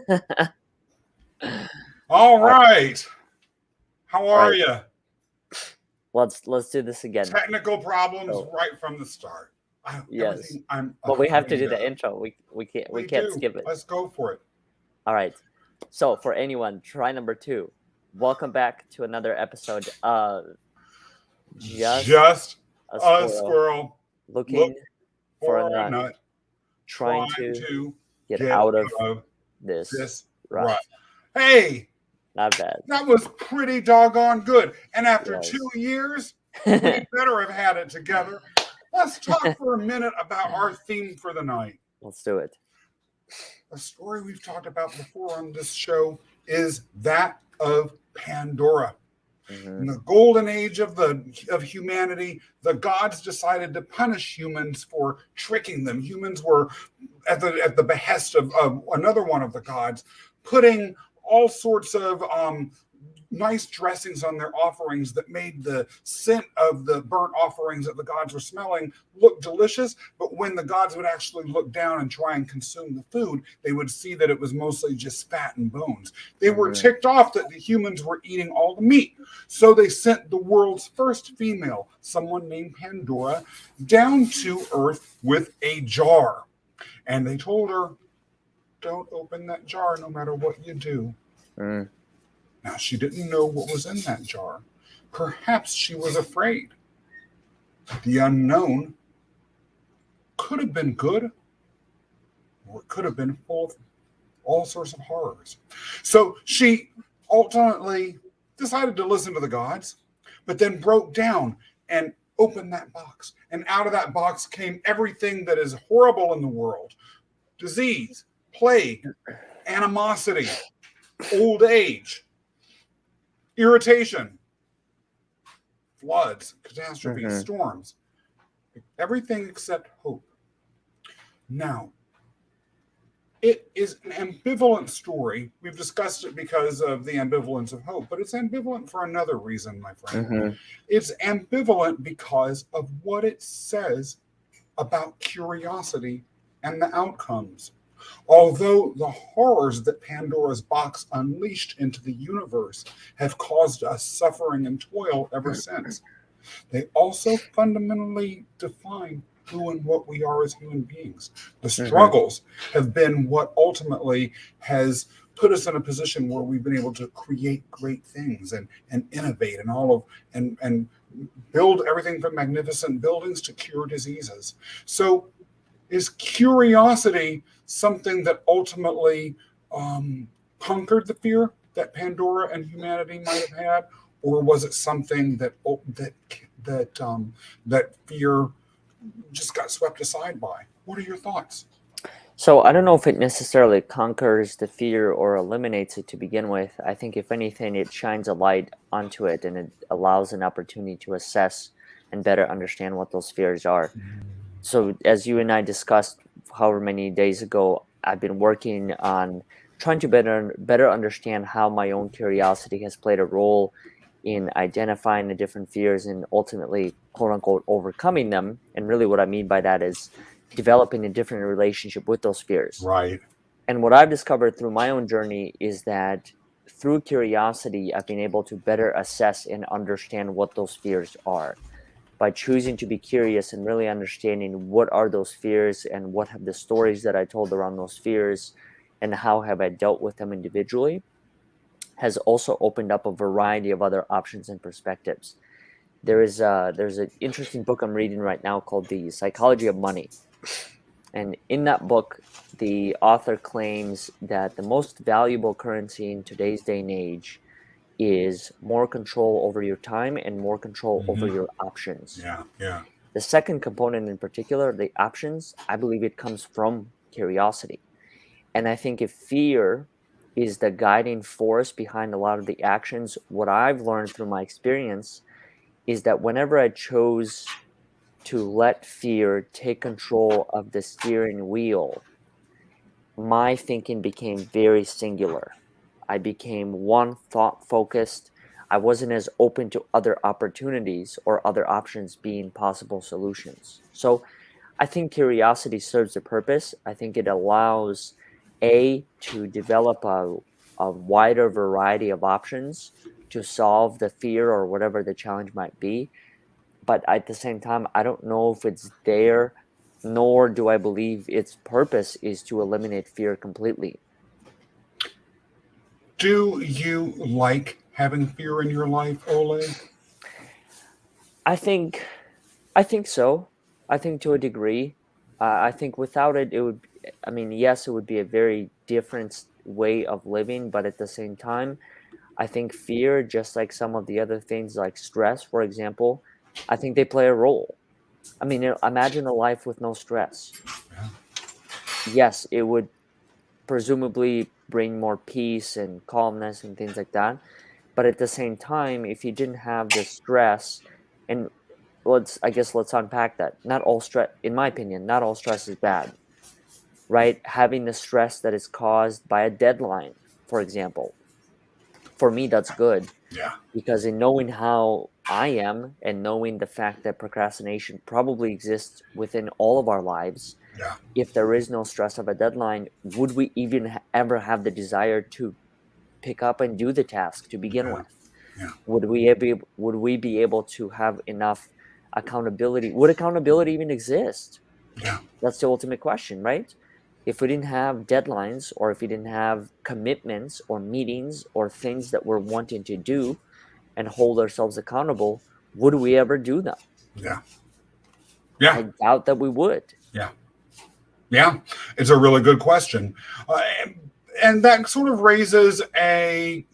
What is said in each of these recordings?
All All right. right. How All are right. you? Let's do this again. Technical problems So right from the start. yes, Everything I'm but we have to do afraid the of. intro. We We can't do. skip it. Let's go for it. All right. So for anyone, try number 2. Welcome back to another episode of Just Just a a Squirrel squirrel look Looking for a for a Nut, nut, trying trying to to get get out of out of this this rut. rut. Hey, Not bad. that was pretty doggone good. And after Yes. 2 years, we better have had it together. Let's talk for a minute about our theme for the night. Let's do it. A story we've talked about before on this show is that of Pandora. Mm-hmm. In the golden age of humanity, the gods decided to punish humans for tricking them. Humans were at the behest of another one of the gods, putting all sorts of nice dressings on their offerings that made the scent of the burnt offerings that the gods were smelling look delicious. But when the gods would actually look down and try and consume the food, they would see that it was mostly just fat and bones. They were Mm-hmm. ticked off that the humans were eating all the meat. So they sent the world's first female, someone named Pandora, down to Earth with a jar. And they told her, don't open that jar no matter what you do. Mm. Now, she didn't know what was in that jar. Perhaps she was afraid. The unknown could have been good, or it could have been full of all sorts of horrors. So she ultimately decided to listen to the gods, but then broke down and opened that box. And out of that box came everything that is horrible in the world: disease, plague, animosity, old age, irritation, floods, catastrophes, Mm-hmm. storms, everything except hope. Now, it is an ambivalent story. We've discussed it because of the ambivalence of hope, but it's ambivalent for another reason, my friend. Mm-hmm. It's ambivalent because of what it says about curiosity and the outcomes. Although the horrors that Pandora's box unleashed into the universe have caused us suffering and toil ever since, they also fundamentally define who and what we are as human beings. The Mm-hmm. struggles have been what ultimately has put us in a position where we've been able to create great things and innovate and all of and build everything from magnificent buildings to cure diseases. So is curiosity something that ultimately conquered the fear that Pandora and humanity might have had, or was it something that fear just got swept aside by? What are your thoughts? So I don't know if it necessarily conquers the fear or eliminates it to begin with. I think if anything, it shines a light onto it and it allows an opportunity to assess and better understand what those fears are. So as you and I discussed however many days ago, I've been working on trying to better understand how my own curiosity has played a role in identifying the different fears and ultimately quote unquote overcoming them. And really what I mean by that is developing a different relationship with those fears. Right. And what I've discovered through my own journey is that through curiosity, I've been able to better assess and understand what those fears are by choosing to be curious and really understanding what are those fears and what have the stories that I told around those fears and how have I dealt with them individually has also opened up a variety of other options and perspectives. There's an interesting book I'm reading right now called The Psychology of Money. And in that book, the author claims that the most valuable currency in today's day and age is more control over your time and more control over your options. Yeah, yeah. The second component in particular, the options, I believe it comes from curiosity. And I think if fear is the guiding force behind a lot of the actions, what I've learned through my experience is that whenever I chose to let fear take control of the steering wheel, my thinking became very singular. I became one thought focused. I wasn't as open to other opportunities or other options being possible solutions. So I think curiosity serves a purpose. I think it allows to develop a wider variety of options to solve the fear or whatever the challenge might be. But at the same time, I don't know if it's there, nor do I believe its purpose is to eliminate fear completely. Do you like having fear in your life, Oleg? I think so. I think to a degree. I think without it, it would. I mean, yes, it would be a very different way of living, but at the same time, I think fear, just like some of the other things like stress, for example, I think they play a role. I mean, imagine a life with no stress. Yeah. Yes, it would presumably bring more peace and calmness and things like that. But at the same time, if you didn't have the stress, and let's unpack that. Not all stress, in my opinion, not all stress is bad, right? Having the stress that is caused by a deadline, for example, for me, that's good Yeah. because in knowing how I am and knowing the fact that procrastination probably exists within all of our lives, Yeah. if there is no stress of a deadline, would we even ever have the desire to pick up and do the task to begin Yeah. with? Yeah. Would we be able to have enough accountability? Would accountability even exist? Yeah. That's the ultimate question, right? If we didn't have deadlines or if we didn't have commitments or meetings or things that we're wanting to do and hold ourselves accountable, would we ever do them? Yeah. Yeah. I doubt that we would. Yeah. Yeah. It's a really good question. And that sort of raises a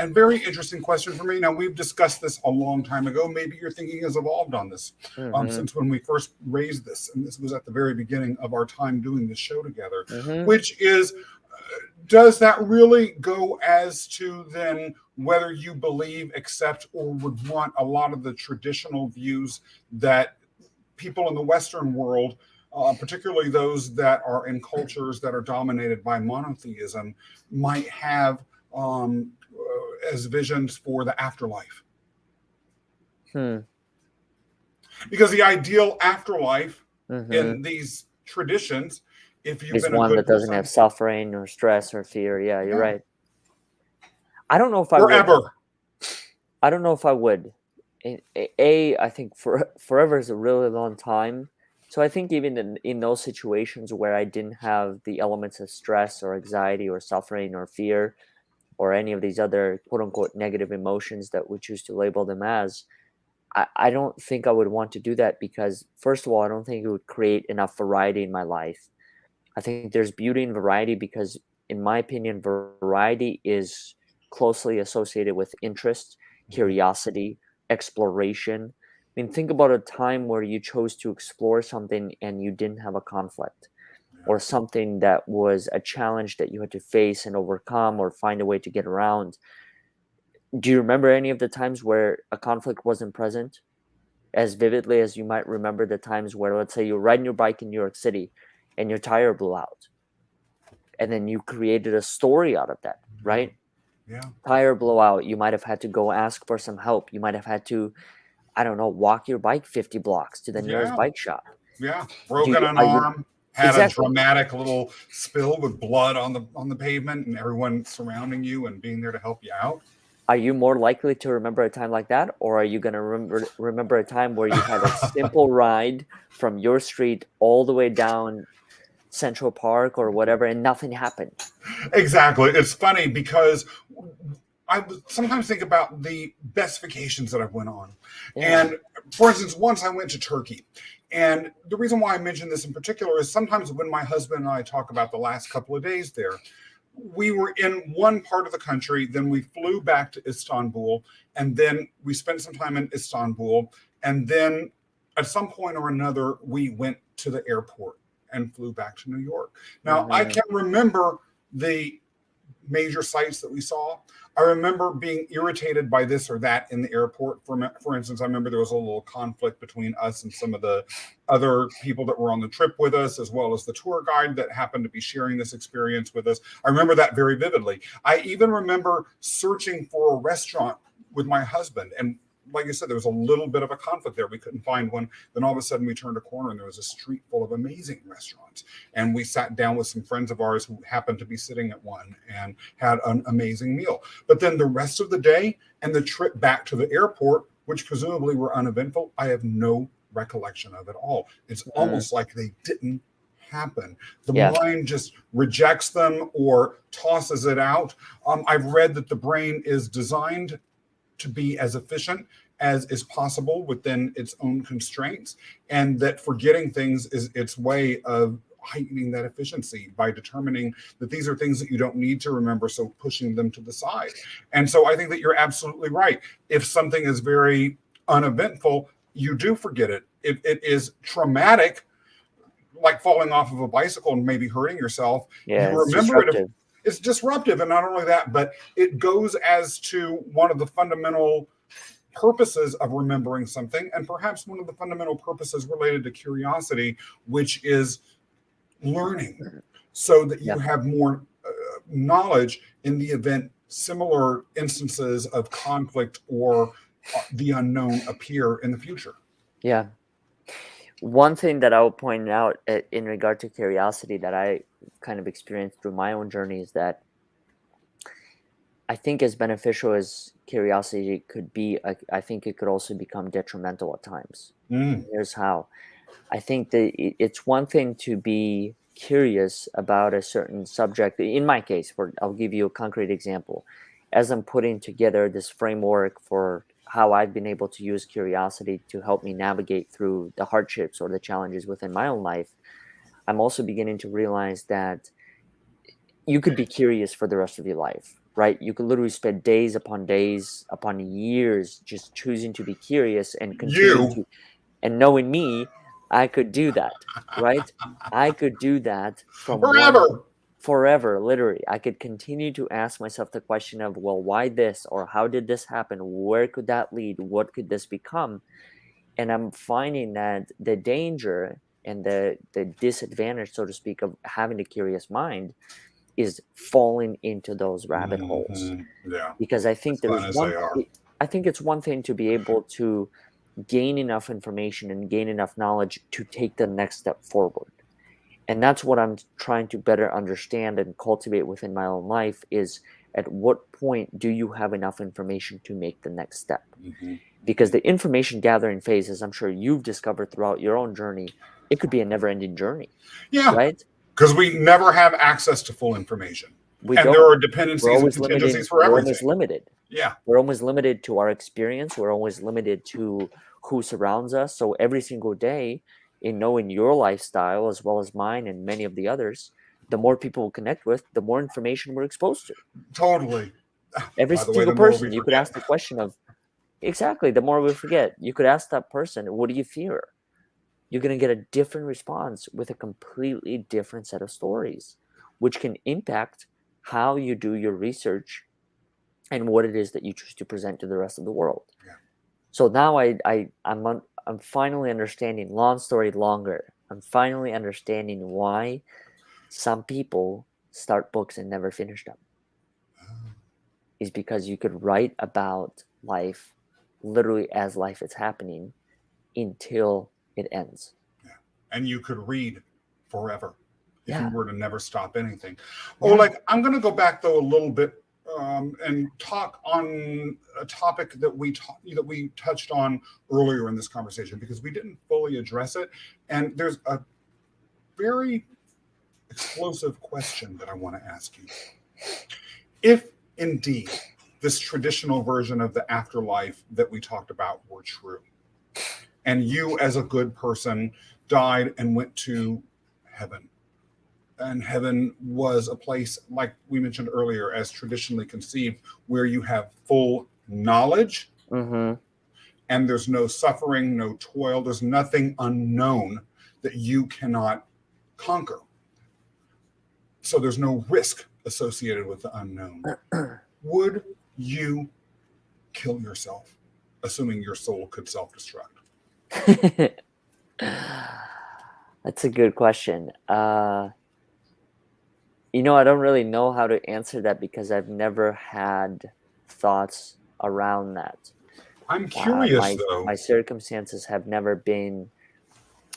very interesting question for me. Now, we've discussed this a long time ago. Maybe your thinking has evolved on this Mm-hmm. since when we first raised this. And this was at the very beginning of our time doing this show together, Mm-hmm. which is, does that really go as to then whether you believe, accept, or would want a lot of the traditional views that people in the Western world, particularly those that are in cultures that are dominated by monotheism, might have as visions for the afterlife? Hmm. Because the ideal afterlife Mm-hmm. in these traditions, if you've Is been a one good that doesn't have person, suffering or stress or fear. Yeah, you're yeah, right. I don't know if I would though. forever. I don't know if I would. I think forever is a really long time. So I think even in those situations where I didn't have the elements of stress or anxiety or suffering or fear or any of these other quote unquote negative emotions that we choose to label them as, I don't think I would want to do that because, first of all, I don't think it would create enough variety in my life. I think there's beauty in variety because, in my opinion, variety is closely associated with interest, Mhm. curiosity, exploration. I mean, think about a time where you chose to explore something and you didn't have a conflict, Yeah. or something that was a challenge that you had to face and overcome or find a way to get around. Do you remember any of the times where a conflict wasn't present as vividly as you might remember the times where, let's say, you're riding your bike in New York City and your tire blew out? And then you created a story out of that, Yeah. right? Yeah. Tire blowout, you might have had to go ask for some help. You might have had to, I don't know, walk your bike 50 blocks to the nearest Yeah. bike shop. Yeah. Do Broken you, an are you arm, had a exactly? dramatic little spill with blood on the pavement, and everyone surrounding you and being there to help you out. Are you more likely to remember a time like that, or are you going to remember a time where you had a simple ride from your street all the way down Central Park or whatever, and nothing happened? Exactly. It's funny because I sometimes think about the best vacations that I've went on. Yeah. And for instance, once I went to Turkey. And the reason why I mention this in particular is sometimes when my husband and I talk about the last couple of days there, we were in one part of the country, then we flew back to Istanbul, and then we spent some time in Istanbul, and then at some point or another, we went to the airport and flew back to New York. Now, I Hmm. can remember the major sites that we saw. I remember being irritated by this or that in the airport. For instance, I remember there was a little conflict between us and some of the other people that were on the trip with us, as well as the tour guide that happened to be sharing this experience with us. I remember that very vividly. I even remember searching for a restaurant with my husband, and like you said, there was a little bit of a conflict there. We couldn't find one. Then all of a sudden we turned a corner and there was a street full of amazing restaurants. And we sat down with some friends of ours who happened to be sitting at one and had an amazing meal. But then the rest of the day and the trip back to the airport, which presumably were uneventful, I have no recollection of it all. It's almost like they didn't happen. The mind just rejects them or tosses it out. I've read that the brain is designed to be as efficient as is possible within its own constraints, and that forgetting things is its way of heightening that efficiency by determining that these are things that you don't need to remember, so pushing them to the side. And so I think that you're absolutely right. If something is very uneventful, you do forget it. If it is traumatic, like falling off of a bicycle and maybe hurting yourself, you remember it. It's disruptive. And not only that, but it goes as to one of the fundamental purposes of remembering something, and perhaps one of the fundamental purposes related to curiosity, which is learning, so that you have more knowledge in the event similar instances of conflict or the unknown appear in the future. Yeah. One thing that I will point out in regard to curiosity that I kind of experienced through my own journey is that I think as beneficial as curiosity could be, I think it could also become detrimental at times. Here's how. I think that it's one thing to be curious about a certain subject. In my case, I'll give you a concrete example. As I'm putting together this framework for how I've been able to use curiosity to help me navigate through the hardships or the challenges within my own life, I'm also beginning to realize that you could be curious for the rest of your life, right? You could literally spend days upon years just choosing to be curious and continue to, and knowing me, I could do that, right? I could do that from forever, literally. I could continue to ask myself the question of, well, why this? Or how did this happen? Where could that lead? What could this become? And I'm finding that the danger and the disadvantage, so to speak, of having a curious mind is falling into those rabbit holes. Because I think I think it's one thing to be able to gain enough information and gain enough knowledge to take the next step forward. And that's what I'm trying to better understand and cultivate within my own life is, at what point do you have enough information to make the next step? Because the information gathering phase, as I'm sure you've discovered throughout your own journey, it could be a never-ending journey. Right? Because we never have access to full information. There are dependencies and contingencies for everything. We're always limited. Yeah. We're always limited to our experience. We're always limited to who surrounds us. So every single day, in knowing your lifestyle as well as mine and many of the others, the more people we connect with, the more information we're exposed to. Totally. Every single person, you could ask the question of, exactly, the more we forget, you could ask that person, what do you fear? You're going to get a different response with a completely different set of stories, which can impact how you do your research and what it is that you choose to present to the rest of the world. So now I'm finally understanding, long story longer, I'm finally understanding why some people start books and never finish them. Is because you could write about life literally as life is happening until it ends. And you could read forever if you were to never stop anything. Oleg, I'm going to go back though a little bit and talk on a topic that we touched on earlier in this conversation, because we didn't fully address it. And there's a very explosive question that I want to ask you. If indeed this traditional version of the afterlife that we talked about were true, and you as a good person died and went to heaven, and heaven was a place, like we mentioned earlier, as traditionally conceived, where you have full knowledge, and there's no suffering, no toil, there's nothing unknown that you cannot conquer. So there's no risk associated with the unknown. Would you kill yourself, assuming your soul could self-destruct? That's a good question. I don't really know how to answer that, because I've never had thoughts around that. I'm curious My though. circumstances have never been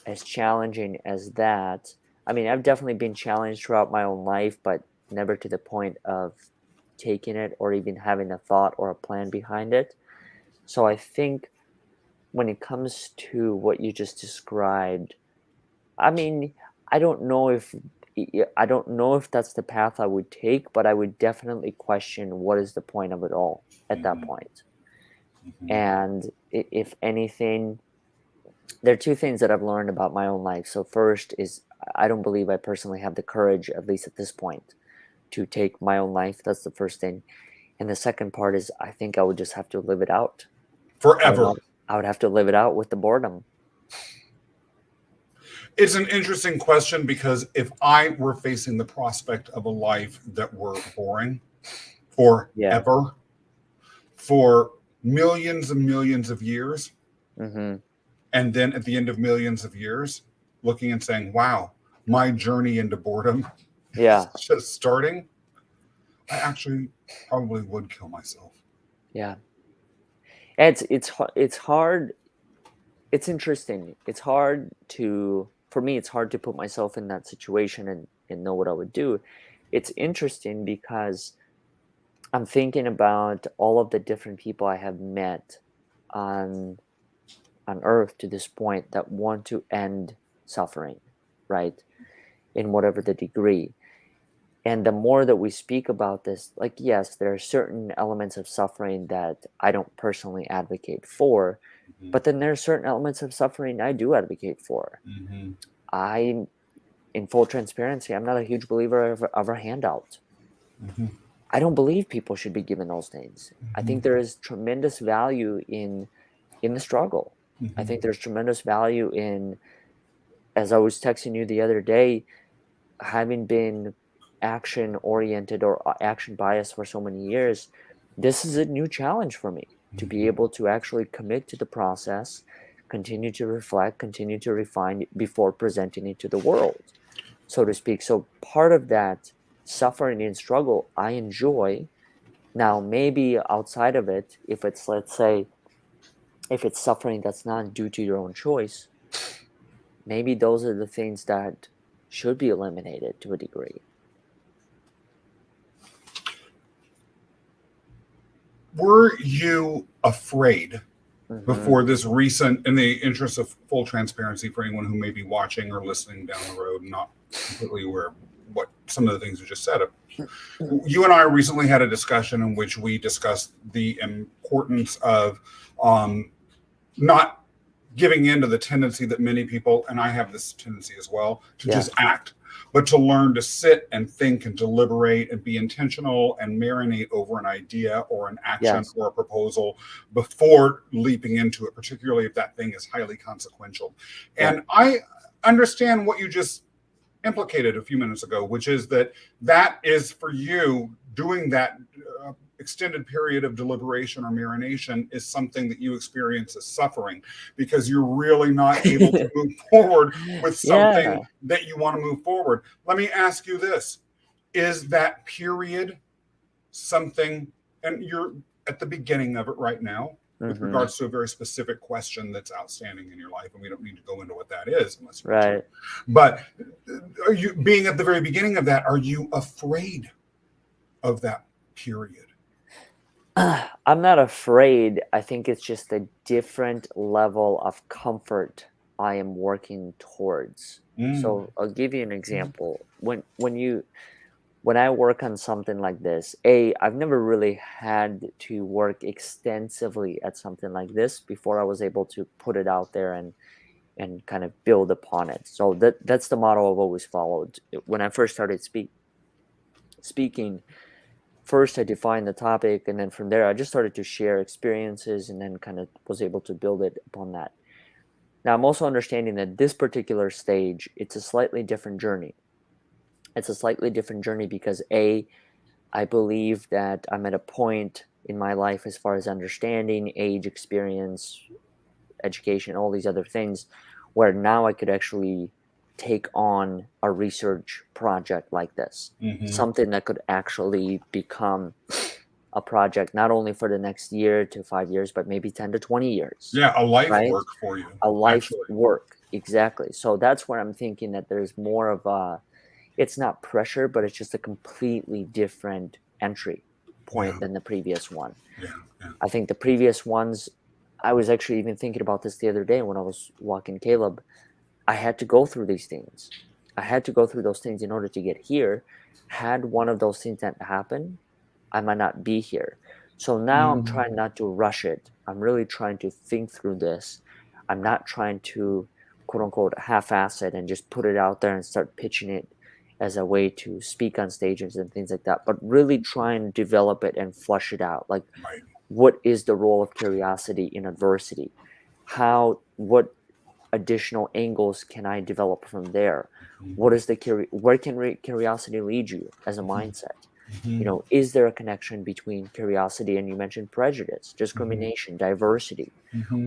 as challenging as that. I mean, I've definitely been challenged throughout my own life, but never to the point of taking it or even having a thought or a plan behind it. So I think when it comes to what you just described, I mean, I don't know if I don't know if that's the path I would take, but I would definitely question what is the point of it all at that Mhm, point. mhm. And if anything, there are two things that I've learned about my own life. So first is I don't believe I personally have the courage, at least at this point, to take my own life. That's the first thing. And the second part is I think I would just have to live it out. I would Forever. have, I would have to live it out with the boredom. It's an interesting question because if I were facing the prospect of a life that were boring Yeah. forever, for millions of years, Mm-hmm. and then at the end of millions of years, looking and saying, wow, my journey into boredom is Yeah. just starting, I actually probably would kill myself. Yeah. It's hard. It's interesting. It's hard to for me. It's hard to put myself in that situation and know what I would do. It's interesting because I'm thinking about all of the different people I have met on Earth to this point that want to end suffering, right? In whatever the degree. And the more that we speak about this, like, yes, there are certain elements of suffering that I don't personally advocate for, Mhm, but then there are certain elements of suffering I do advocate for. mhm, I, in full transparency, I'm not a huge believer of a handout. mhm, I don't believe people should be given those things. I think mhm, there is tremendous value in the struggle. I mhm. think there's tremendous value in, as I was texting you the other day, having been action oriented or action biased for so many years, this is a new challenge for me to be Mhm. able to actually commit to the process, continue to reflect, continue to refine before presenting it to the world, so to speak. So part of that suffering and struggle I enjoy. Now, maybe outside of it, if it's, let's say, if it's suffering that's not due to your own choice, maybe those are the things that should be eliminated to a degree. Were you afraid Hmm. before this recent, in the interest of full transparency for anyone who may be watching or listening down the road, not completely aware of what some of the things you just said? You and I recently had a discussion in which we discussed the importance of not giving in to the tendency that many people, and I have this tendency as well, to Yeah. just act, but to learn to sit and think and deliberate and be intentional and marinate over an idea or an action Yes. or a proposal before leaping into it, particularly if that thing is highly consequential. Yeah. And I understand what you just implicated a few minutes ago, which is that that is for you doing that extended period of deliberation or marination is something that you experience as suffering because you're really not able to move forward with Yeah. something that you want to move forward. Let me ask you this. Is that period something, and you're at the beginning of it right now, with Hmm. regards to a very specific question that's outstanding in your life, and we don't need to go into what that is unless you want to. Right. But are you, being at the very beginning of that, are you afraid of that period? I'm not afraid. I think it's just a different level of comfort I am working towards. Mm, So I'll give you an example. When I work on something like this, I've never really had to work extensively at something like this before I was able to put it out there and kind of build upon it. So that's the model I've always followed. When I first started speaking, first I defined the topic, and then from there I just started to share experiences and then kind of was able to build it upon that. Now I'm also understanding that this particular stage, it's a slightly different journey. It's a slightly different journey because I believe that I'm at a point in my life as far as understanding, age, experience, education, all these other things, where now I could actually take on a research project like this, hmm something that could actually become a project not only for the next year to 5 years, but maybe 10 to 20 years. Yeah, a life Right? work for you. A life Actually. work. Exactly. So that's where I'm thinking that there's more of a, it's not pressure, but it's just a completely different entry point Yeah. than the previous one. Yeah. Yeah. I think the previous ones, I was actually even thinking about this the other day when I was walking Caleb. I had to go through these things. I had to go through those things in order to get here. Had one of those things not happen, I might not be here. So now I'm trying not to rush it. I'm really trying to think through this. I'm not trying to, quote unquote, half-ass it and just put it out there and start pitching it as a way to speak on stages and things like that, but really try and develop it and flush it out. Like, Right. what is the role of curiosity in adversity? What additional angles can I develop from there? What is where can curiosity lead you as a mindset? Is there a connection between curiosity and, you mentioned, prejudice, discrimination, diversity?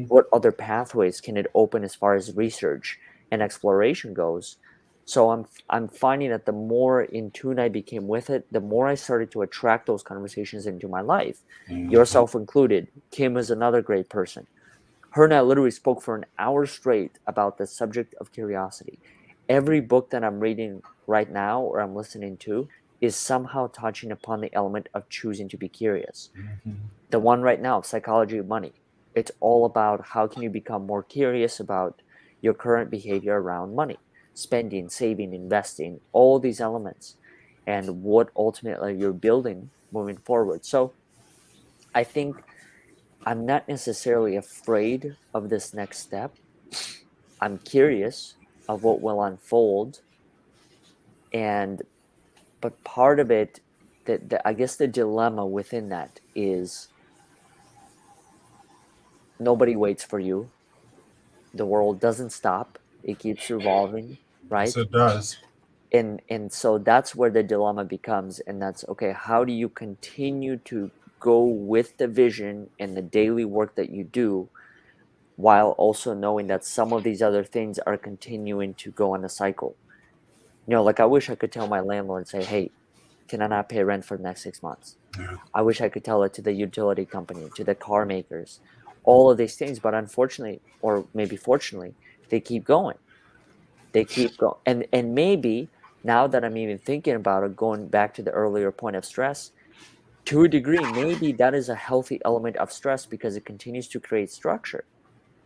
What other pathways can it open as far as research and exploration goes? So I'm finding that the more in tune I became with it, the more I started to attract those conversations into my life, yourself included. Kim is another great person. Her and I literally spoke for an hour straight about the subject of curiosity. Every book that I'm reading right now or I'm listening to is somehow touching upon the element of choosing to be curious. The one right now, Psychology of Money, it's all about how can you become more curious about your current behavior around money, spending, saving, investing, all these elements, and what ultimately you're building moving forward. So I think I'm not necessarily afraid of this next step. I'm curious of what will unfold. But part of it, that I guess the dilemma within that is nobody waits for you. The world doesn't stop. It keeps revolving, Yes, right? it does. And so that's where the dilemma becomes, and that's okay, how do you continue to go with the vision and the daily work that you do, while also knowing that some of these other things are continuing to go on a cycle? Like, I wish I could tell my landlord, say, hey, can I not pay rent for the next 6 months? Yeah. I wish I could tell it to the utility company, to the car makers, all of these things. But unfortunately, or maybe fortunately, they keep going. They keep going. And maybe now that I'm even thinking about it, going back to the earlier point of stress, to a degree, maybe that is a healthy element of stress because it continues to create structure.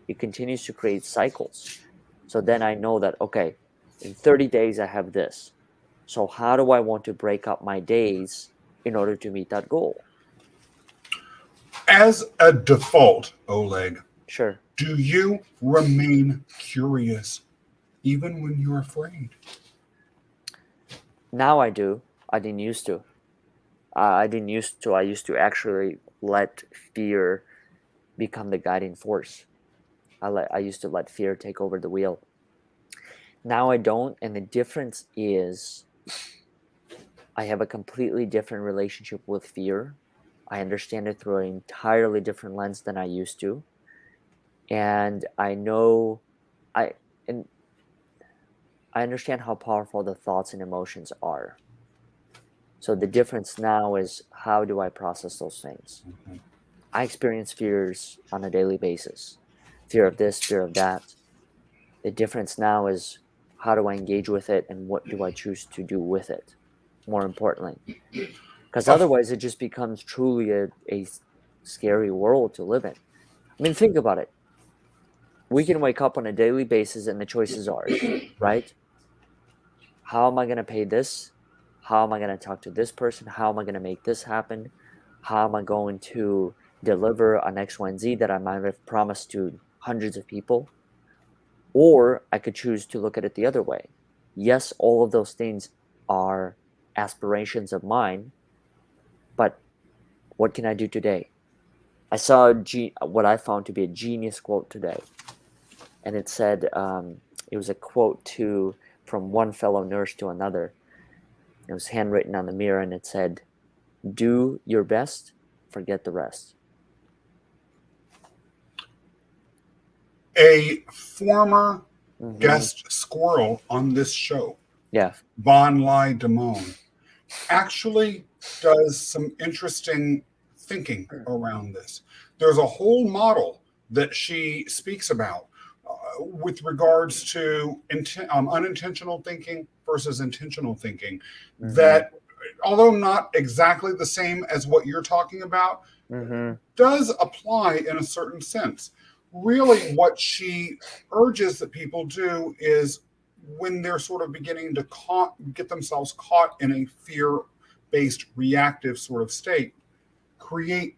It continues to create cycles. So then I know that, okay, in 30 days, I have this. So how do I want to break up my days in order to meet that goal? As a default, Oleg, Sure. do you remain curious even when you're afraid? Now I do. I didn't used to. I didn't used to. I used to actually let fear become the guiding force. I used to let fear take over the wheel. Now I don't, and the difference is I have a completely different relationship with fear. I understand it through an entirely different lens than I used to. And I know I and I understand how powerful the thoughts and emotions are. So the difference now is, how do I process those things? I experience fears on a daily basis. Fear of this, fear of that. The difference now is, how do I engage with it and what do I choose to do with it? More importantly, because Of otherwise it just becomes truly a scary world to live in. I mean, think about it. We can wake up on a daily basis and the choice is ours, right? How am I going to pay this? How am I going to talk to this person? How am I going to make this happen? How am I going to deliver an X, Y, and Z that I might have promised to hundreds of people? Or I could choose to look at it the other way. Yes, all of those things are aspirations of mine, but what can I do today? I saw what I found to be a genius quote today, and it said, it was a quote from one fellow nurse to another. It was handwritten on the mirror, and it said, "Do your best, forget the rest." a former Hmm. guest squirrel on this show, Yeah. Bon Lai Damone, actually does some interesting thinking around this. There's a whole model that she speaks about with regards to unintentional thinking versus intentional thinking, Mm-hmm. that although not exactly the same as what you're talking about, Mm-hmm. does apply in a certain sense. Really, what she urges that people do is when they're sort of beginning to get themselves caught in a fear based reactive sort of state, create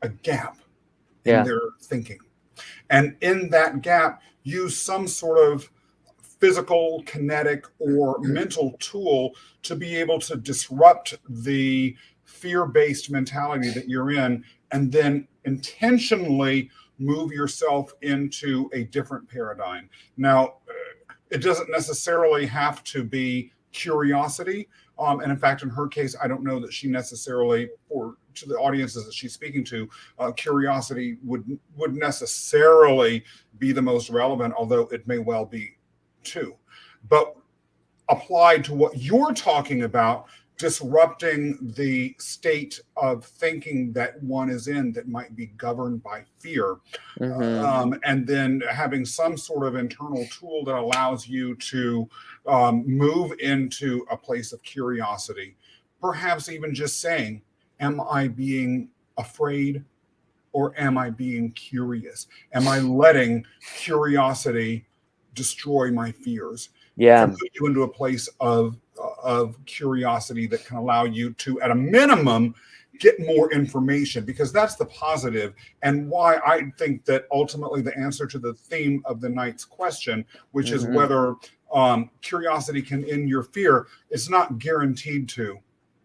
a gap in Yeah. their thinking. And in that gap, use some sort of physical, kinetic, or mental tool to be able to disrupt the fear based mentality that you're in, and then intentionally move yourself into a different paradigm. Now, it doesn't necessarily have to be curiosity. And in fact, in her case, I don't know that she necessarily, or to the audiences that she's speaking to, curiosity would necessarily be the most relevant, although it may well be too. But applied to what you're talking about, disrupting the state of thinking that one is in that might be governed by fear, Mm-hmm. and then having some sort of internal tool that allows you to move into a place of curiosity. Perhaps even just saying, am I being afraid or am I being curious? Am I letting curiosity destroy my fears? Can Yeah. put you into a place of curiosity that can allow you to, at a minimum, get more information, because that's the positive, and why I think that ultimately the answer to the theme of the night's question, which is Mm-hmm. whether curiosity can end your fear, it's not guaranteed to.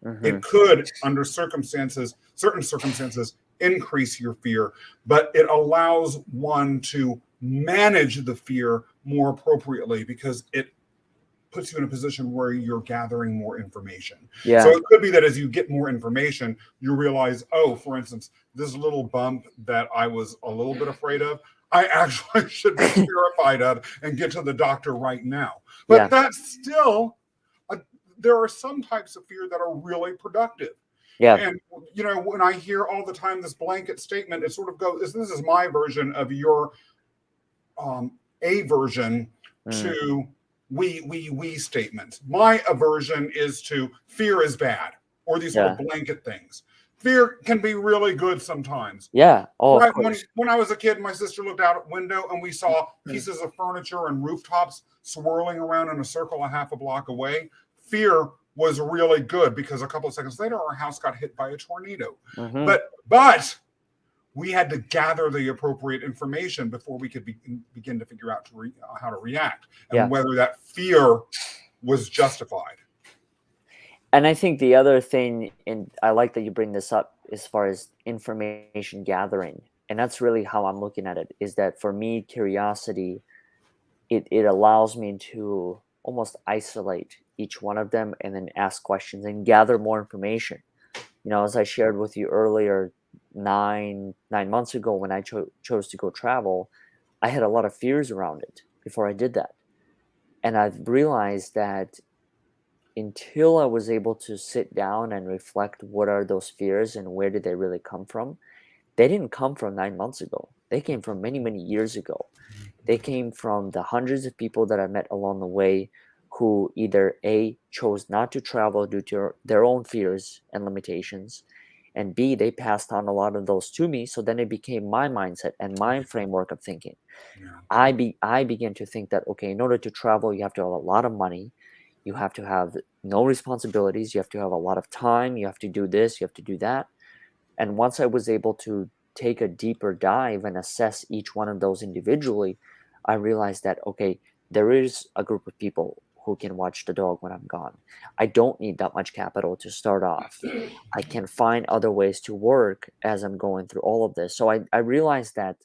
Mm-hmm. It could, under certain circumstances, increase your fear, but it allows one to manage the fear more appropriately because it puts you in a position where you're gathering more information. So Yeah. it could be that as you get more information, you realize, oh, for instance, this little bump that I was a little bit afraid of, I actually should be terrified of and get to the doctor right now. But Yeah. that's still, there are some types of fear that are really productive. Yeah. And, when I hear all the time this blanket statement, it sort of goes, this is my version of your aversion Mm. to we statements. My aversion is to fear is bad, or these sort of Yeah. blanket things. Fear can be really good sometimes. Yeah. Oh, of Right, when course. when I was a kid, my sister looked out a window and we saw pieces of furniture and rooftops swirling around in a circle a half a block away. Fear was really good because a couple of seconds later, our house got hit by a tornado. Mm-hmm. But we had to gather the appropriate information before we could begin to figure out how to react and Yeah. whether that fear was justified. And I think the other thing, and I like that you bring this up as far as information gathering, and that's really how I'm looking at it, is that for me, curiosity, it allows me to almost isolate each one of them and then ask questions and gather more information. As I shared with you earlier, 9 months ago when I chose to go travel, I had a lot of fears around it before I did that. And I've realized that until I was able to sit down and reflect what are those fears and where did they really come from, they didn't come from 9 months ago. They came from many, many years ago. They came from the hundreds of people that I met along the way who either A, chose not to travel due to their own fears and limitations, and B, they passed on a lot of those to me. So then it became my mindset and my framework of thinking. Yeah. I began to think that, okay, in order to travel, you have to have a lot of money. You have to have no responsibilities. You have to have a lot of time. You have to do this. You have to do that. And once I was able to take a deeper dive and assess each one of those individually, I realized that, okay, there is a group of people who can watch the dog when I'm gone. I don't need that much capital to start off. I can find other ways to work as I'm going through all of this. So I realized that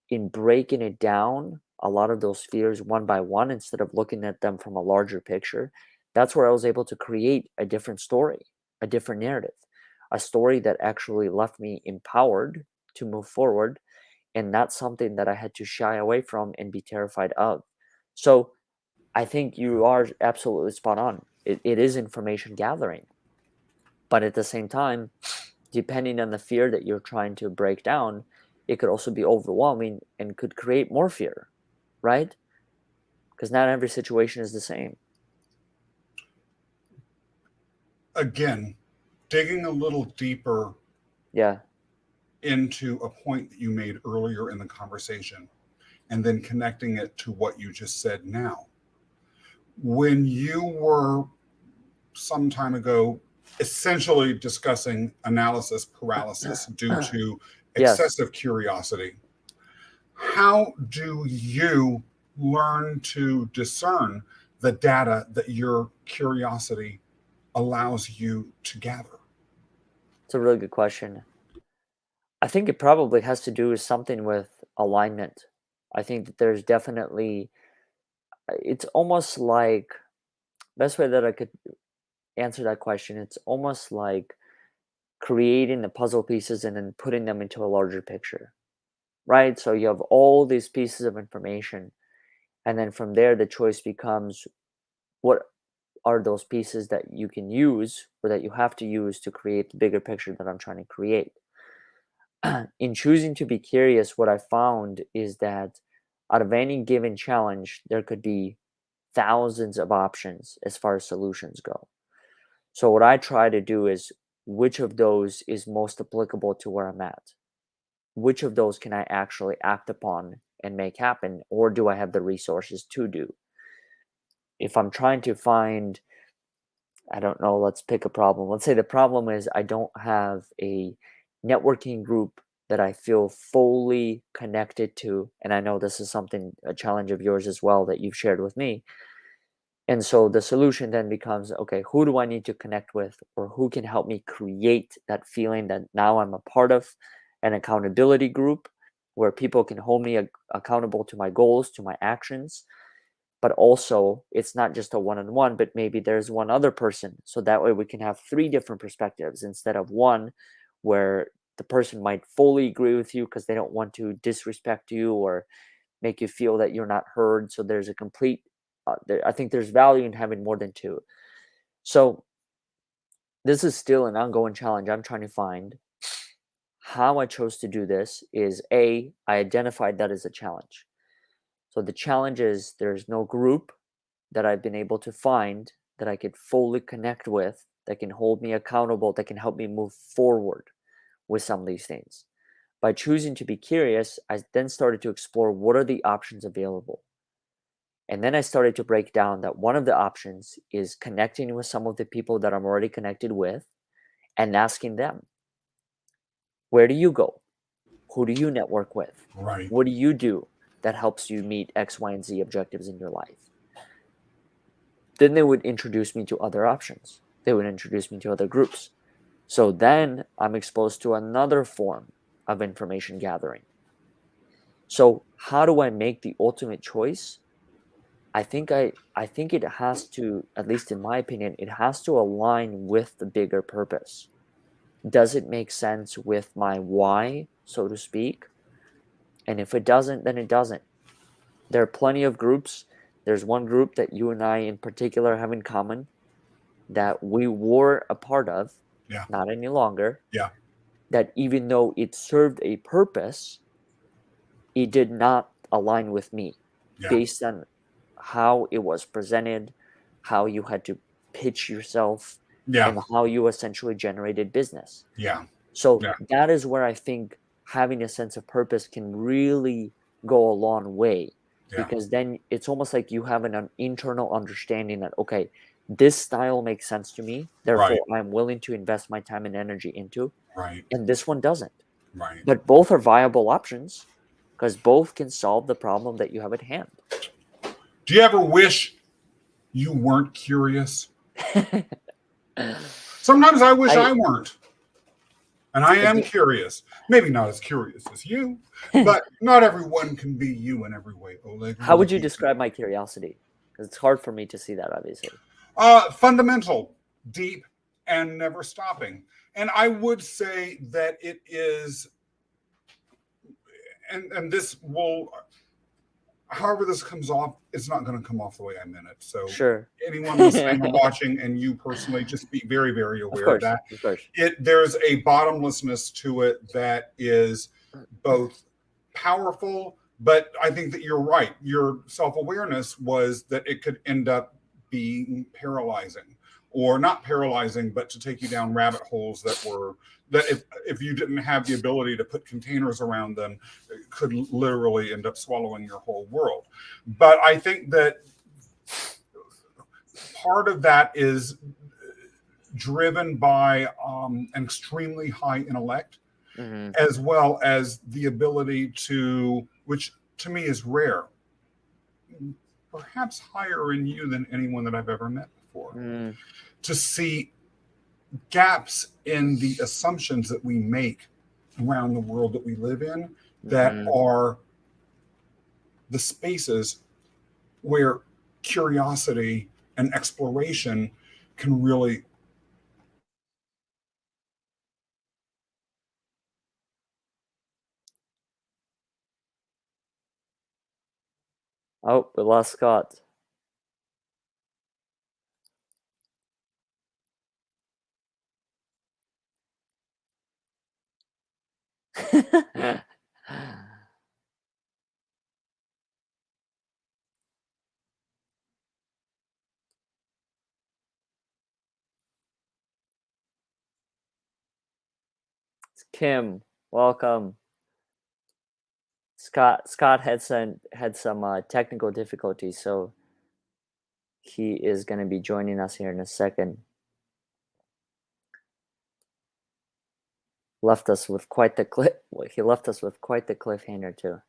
in breaking it down, a lot of those fears one by one, instead of looking at them from a larger picture, that's where I was able to create a different story, a different narrative, a story that actually left me empowered to move forward and not something that I had to shy away from and be terrified of. So I think you are absolutely spot on. It is information gathering, but at the same time, depending on the fear that you're trying to break down, it could also be overwhelming and could create more fear, right? Because not every situation is the same. Again, digging a little deeper Yeah. into a point that you made earlier in the conversation and then connecting it to what you just said now. When you were some time ago essentially discussing analysis paralysis due to Yes. excessive curiosity, how do you learn to discern the data that your curiosity allows you to gather? It's a really good question. I think it probably has to do with something with alignment. I think that there's definitely, it's almost like, best way that I could answer that question, it's almost like creating the puzzle pieces and then putting them into a larger picture, right? So you have all these pieces of information, and then from there, the choice becomes what are those pieces that you can use or that you have to use to create the bigger picture that I'm trying to create. In choosing to be curious, what I found is that out of any given challenge, there could be thousands of options as far as solutions go. So, what I try to do is which of those is most applicable to where I'm at? Which of those can I actually act upon and make happen? Or do I have the resources to do? If I'm trying to find, I don't know, let's pick a problem. Let's say the problem is I don't have a networking group that I feel fully connected to. And I know this is something, a challenge of yours as well, that you've shared with me. And so the solution then becomes, okay, who do I need to connect with, or who can help me create that feeling that now I'm a part of an accountability group where people can hold me accountable to my goals, to my actions, but also it's not just a one-on-one, but maybe there's one other person. So that way we can have three different perspectives instead of one where the person might fully agree with you because they don't want to disrespect you or make you feel that you're not heard. So there's a complete, I think there's value in having more than two. So this is still an ongoing challenge I'm trying to find. How I chose to do this is I identified that as a challenge. So the challenge is there's no group that I've been able to find that I could fully connect with, that can hold me accountable, that can help me move forward with some of these things. By choosing to be curious, I then started to explore what are the options available. And then I started to break down that one of the options is connecting with some of the people that I'm already connected with and asking them, where do you go? Who do you network with? Right. What do you do that helps you meet X, Y, and Z objectives in your life? Then they would introduce me to other options. They would introduce me to other groups. So then I'm exposed to another form of information gathering. So how do I make the ultimate choice? I think it has to, at least in my opinion, it has to align with the bigger purpose. Does it make sense with my why, so to speak? And if it doesn't, then it doesn't. There are plenty of groups. There's one group that you and I in particular have in common that we were a part of, Yeah. not any longer, Yeah. that even though it served a purpose, it did not align with me Yeah. based on how it was presented, how you had to pitch yourself, Yeah. and how you essentially generated business. Yeah. So Yeah. that is where I think having a sense of purpose can really go a long way, Yeah. because then it's almost like you have an internal understanding that, okay, this style makes sense to me, Right. therefore I'm willing to invest my time and energy into, Right. and this one doesn't. Right. But both are viable options because both can solve the problem that you have at hand. Do you ever wish you weren't curious? Sometimes I wish I I weren't. And I I am do. curious. Maybe not as curious as you, but not everyone can be you in every way, Oleg. How Really would you can't. describe my curiosity? Because it's hard for me to see that, obviously. Fundamental, deep, and never stopping. And I would say that it is, and this will however this comes off, it's not going to come off the way I meant it. So Sure. anyone listening or watching, and you personally, just be very, very Of aware of course, that. of course. There's a bottomlessness to it that is both powerful, but I think that you're right. Your self-awareness was that it could end up being paralyzing, or not paralyzing, but to take you down rabbit holes that if you didn't have the ability to put containers around them, it could literally end up swallowing your whole world. But I think that part of that is driven by an extremely high intellect, Mhm. as well as the ability to, which to me is rare, perhaps higher in you than anyone that I've ever met before, Mm. to see gaps in the assumptions that we make around the world that we live in, that Mhm. are the spaces where curiosity and exploration can really. Oh, we lost Scott. Kim, welcome. Scott had some technical difficulties, so he is going to be joining us here in a second. Left us with quite the clip. He left us with quite the cliffhanger too.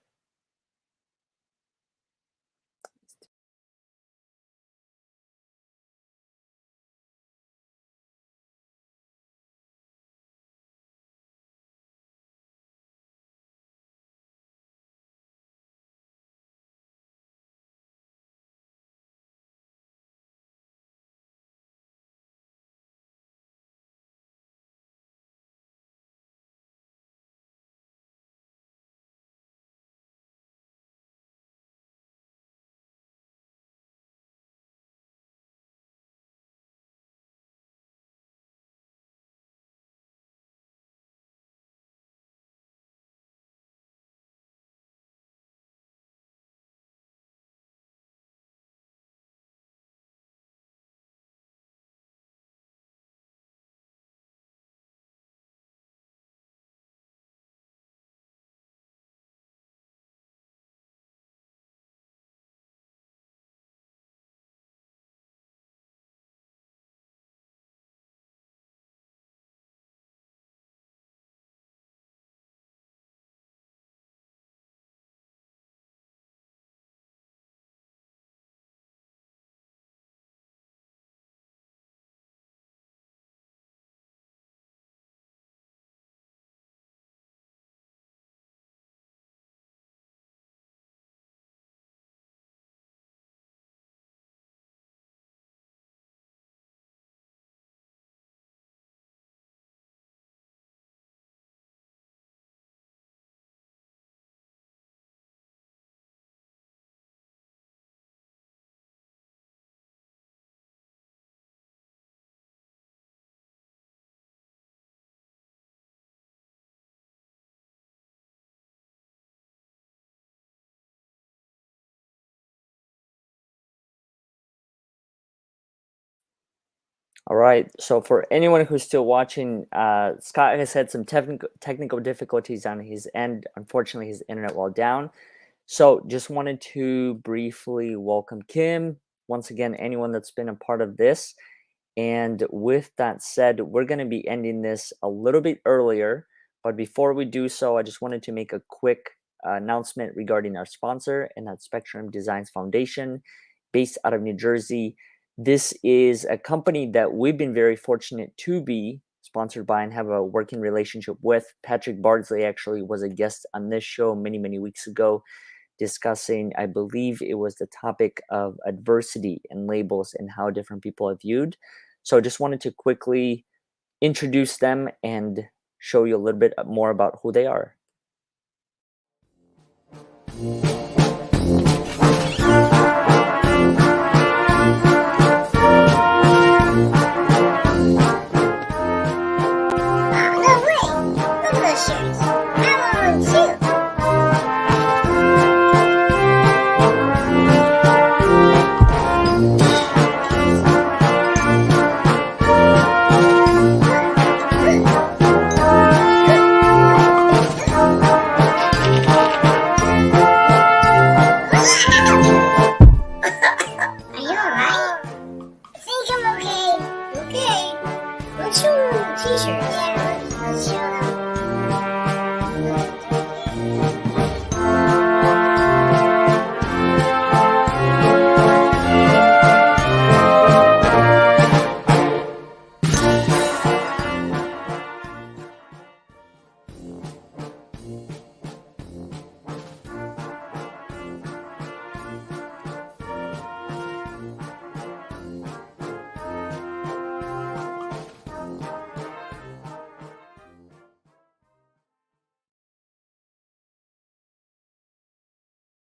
All right. So for anyone who's still watching, Scott has had some technical difficulties on his end. Unfortunately, his internet went down. So just wanted to briefly welcome Kim. Once again, anyone that's been a part of this. And with that said, we're going to be ending this a little bit earlier. But before we do so, I just wanted to make a quick announcement regarding our sponsor, and that's Spectrum Designs Foundation, based out of New Jersey. This is a company that we've been very fortunate to be sponsored by and have a working relationship with. Patrick Bardsley actually was a guest on this show many, many weeks ago, discussing, I believe it was the topic of adversity and labels and how different people are viewed. So just wanted to quickly introduce them and show you a little bit more about who they are.